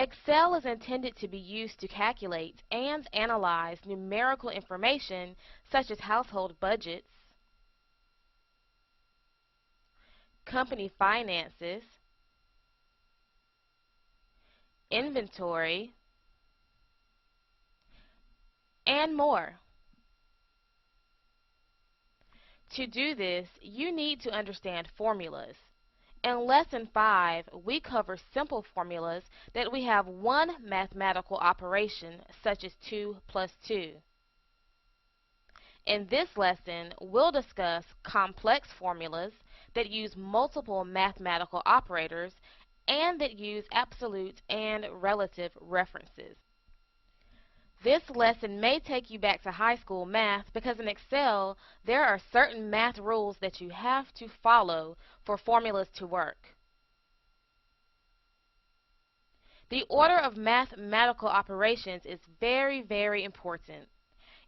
Excel is intended to be used to calculate and analyze numerical information such as household budgets, company finances, inventory, and more. To do this, you need to understand formulas. In Lesson 5, we cover simple formulas that we have one mathematical operation, such as 2 plus 2. In this lesson, we'll discuss complex formulas that use multiple mathematical operators and that use absolute and relative references. This lesson may take you back to high school math because in Excel, there are certain math rules that you have to follow for formulas to work. The order of mathematical operations is very, very important.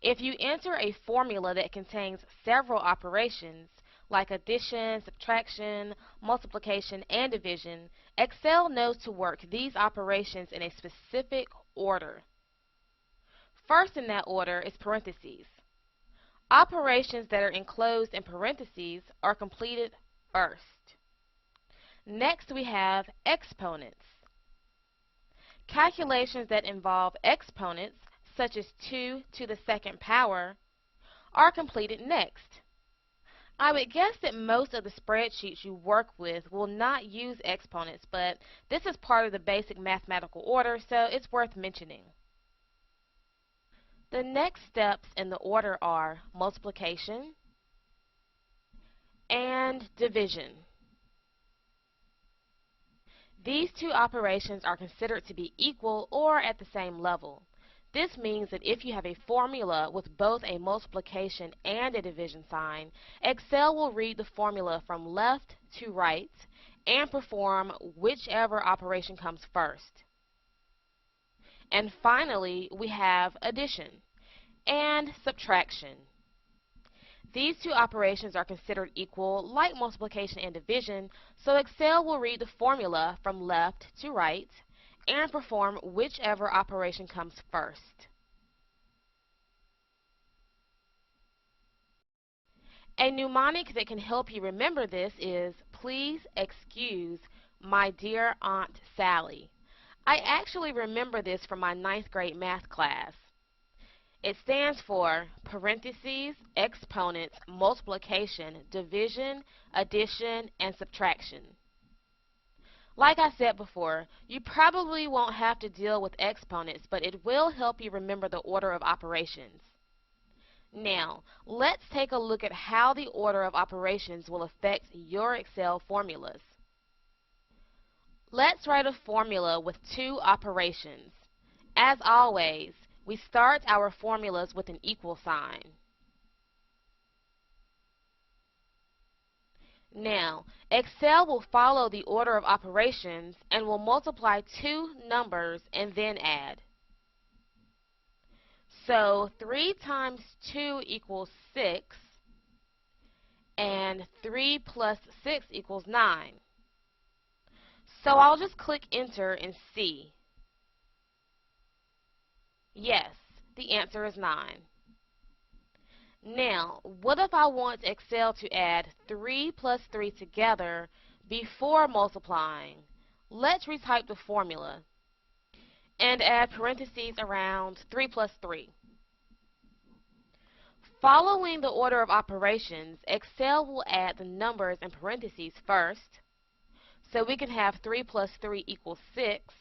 If you enter a formula that contains several operations, like addition, subtraction, multiplication, and division, Excel knows to work these operations in a specific order. First in that order is parentheses. Operations that are enclosed in parentheses are completed first. Next we have exponents. Calculations that involve exponents, such as 2 to the second power, are completed next. I would guess that most of the spreadsheets you work with will not use exponents, but this is part of the basic mathematical order, so it's worth mentioning. The next steps in the order are multiplication and division. These two operations are considered to be equal or at the same level. This means that if you have a formula with both a multiplication and a division sign, Excel will read the formula from left to right and perform whichever operation comes first. And finally, we have addition and subtraction. These two operations are considered equal, like multiplication and division, so Excel will read the formula from left to right and perform whichever operation comes first. A mnemonic that can help you remember this is, "Please excuse my dear Aunt Sally." I actually remember this from my 9th grade math class. It stands for parentheses, exponents, multiplication, division, addition, and subtraction. Like I said before, you probably won't have to deal with exponents, but it will help you remember the order of operations. Now, let's take a look at how the order of operations will affect your Excel formulas. Let's write a formula with two operations. As always, we start our formulas with an equal sign. Now, Excel will follow the order of operations and will multiply two numbers and then add. So 3 times 2 equals 6, and 3 plus 6 equals 9. So I'll just click enter and see. Yes, the answer is 9. Now, what if I want Excel to add 3 plus 3 together before multiplying? Let's retype the formula and add parentheses around 3 plus 3. Following the order of operations, Excel will add the numbers in parentheses first, so we can have 3 plus 3 equals 6,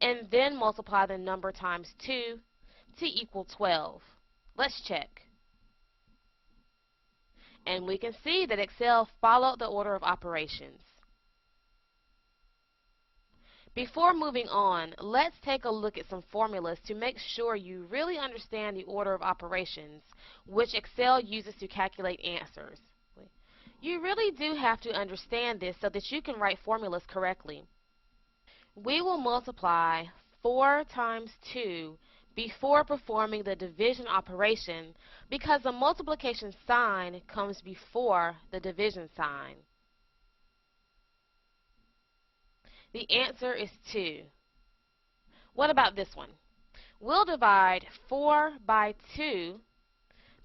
and then multiply the number times 2 to equal 12. Let's check. And we can see that Excel followed the order of operations. Before moving on, let's take a look at some formulas to make sure you really understand the order of operations, which Excel uses to calculate answers. You really do have to understand this so that you can write formulas correctly. We will multiply 4 times 2 before performing the division operation because the multiplication sign comes before the division sign. The answer is 2. What about this one? We'll divide 4 by 2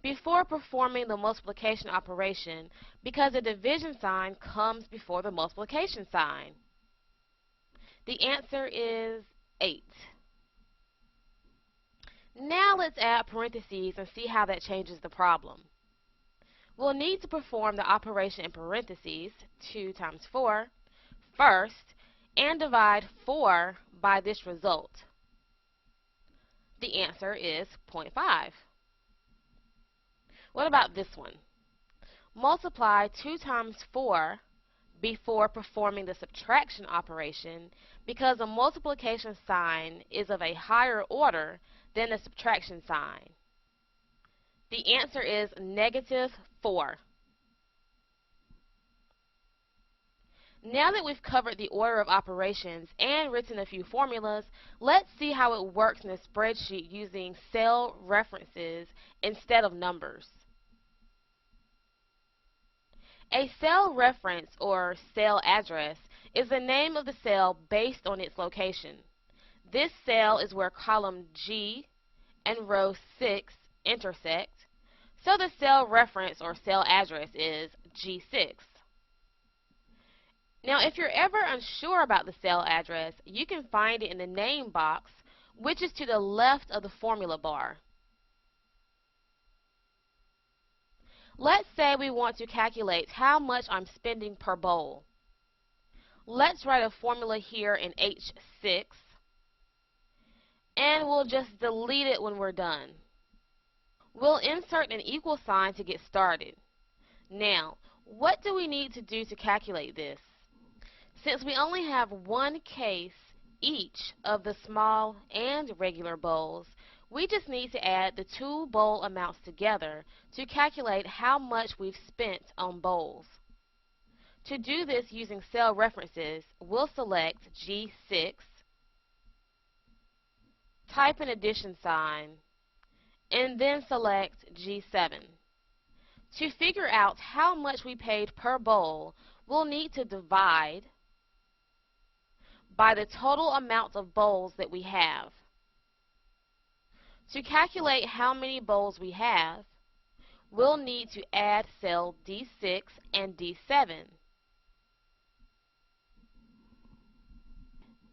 before performing the multiplication operation because the division sign comes before the multiplication sign. The answer is 8. Now let's add parentheses and see how that changes the problem. We'll need to perform the operation in parentheses, 2 times 4, first, and divide 4 by this result. The answer is 0.5. What about this one? Multiply 2 times 4 before performing the subtraction operation because the multiplication sign is of a higher order than the subtraction sign. The answer is -4. Now that we've covered the order of operations and written a few formulas, let's see how it works in a spreadsheet using cell references instead of numbers. A cell reference, or cell address, is the name of the cell based on its location. This cell is where column G and row 6 intersect, so the cell reference or cell address is G6. Now, if you're ever unsure about the cell address, you can find it in the name box, which is to the left of the formula bar. Let's say we want to calculate how much I'm spending per bowl. Let's write a formula here in H6, and we'll just delete it when we're done. We'll insert an equal sign to get started. Now, what do we need to do to calculate this? Since we only have one case each of the small and regular bowls, we just need to add the two bowl amounts together to calculate how much we've spent on bowls. To do this using cell references, we'll select G6, type an addition sign, and then select G7. To figure out how much we paid per bowl, we'll need to divide by the total amount of bowls that we have. To calculate how many bowls we have, we'll need to add cell D6 and D7.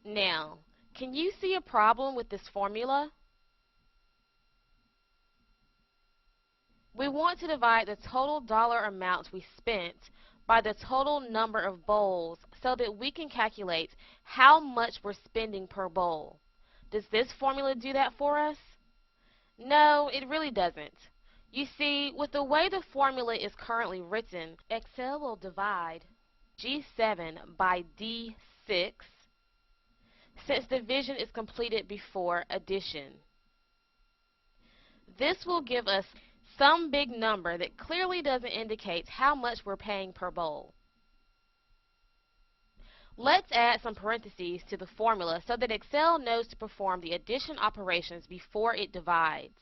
Now, can you see a problem with this formula? We want to divide the total dollar amount we spent by the total number of bowls so that we can calculate how much we're spending per bowl. Does this formula do that for us? No, it really doesn't. You see, with the way the formula is currently written, Excel will divide G7 by D6 since division is completed before addition. This will give us some big number that clearly doesn't indicate how much we're paying per bowl. Let's add some parentheses to the formula so that Excel knows to perform the addition operations before it divides.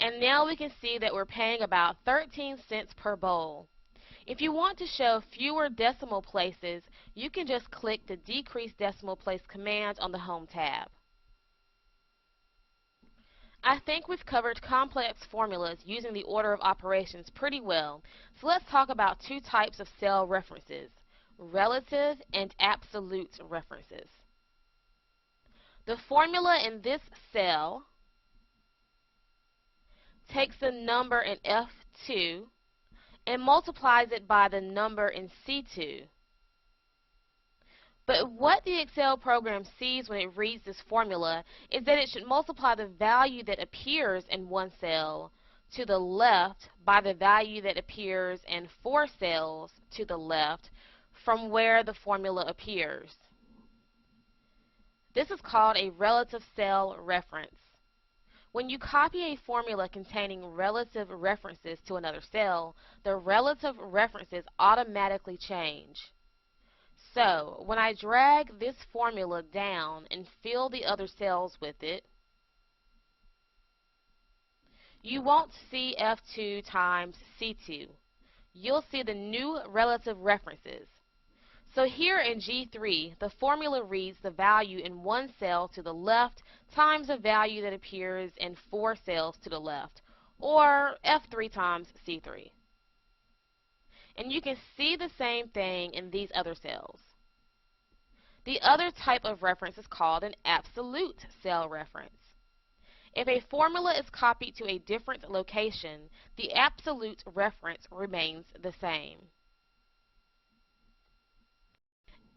And now we can see that we're paying about 13 cents per bowl. If you want to show fewer decimal places, you can just click the Decrease Decimal Place command on the Home tab. I think we've covered complex formulas using the order of operations pretty well, so let's talk about two types of cell references, relative and absolute references. The formula in this cell takes the number in F2 and multiplies it by the number in C2. But what the Excel program sees when it reads this formula is that it should multiply the value that appears in one cell to the left by the value that appears in 4 cells to the left from where the formula appears. This is called a relative cell reference. When you copy a formula containing relative references to another cell, the relative references automatically change. So, when I drag this formula down and fill the other cells with it, you won't see F2 times C2. You'll see the new relative references. So here in G3, the formula reads the value in one cell to the left times the value that appears in 4 cells to the left, or F3 times C3. And you can see the same thing in these other cells. The other type of reference is called an absolute cell reference. If a formula is copied to a different location, the absolute reference remains the same.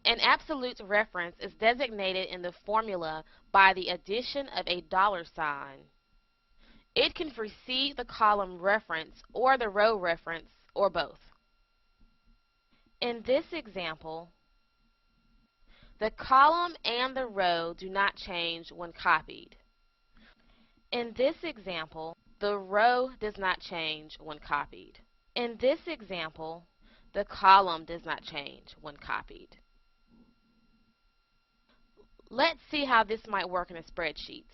An absolute reference is designated in the formula by the addition of a $sign. It can precede the column reference or the row reference, or both. In this example, the column and the row do not change when copied. In this example, the row does not change when copied. In this example, the column does not change when copied. Let's see how this might work in a spreadsheet.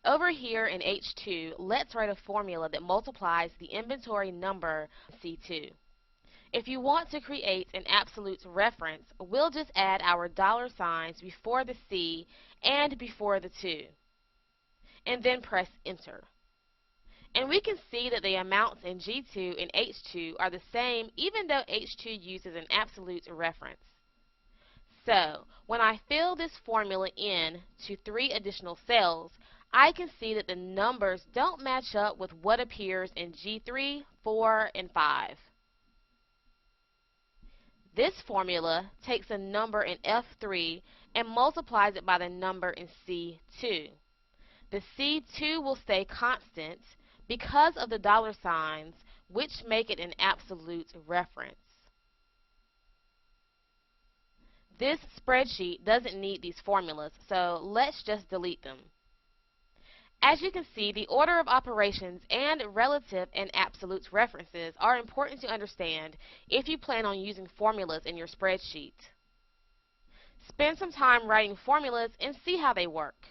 Over here in H2, let's write a formula that multiplies the inventory number C2. If you want to create an absolute reference, we'll just add our $signs before the C and before the 2, and then press enter. And we can see that the amounts in G2 and H2 are the same even though H2 uses an absolute reference. So, when I fill this formula in to 3 additional cells, I can see that the numbers don't match up with what appears in G3, 4, and 5. This formula takes a number in F3 and multiplies it by the number in C2. The C2 will stay constant because of the $signs, which make it an absolute reference. This spreadsheet doesn't need these formulas, so let's just delete them. As you can see, the order of operations and relative and absolute references are important to understand if you plan on using formulas in your spreadsheet. Spend some time writing formulas and see how they work.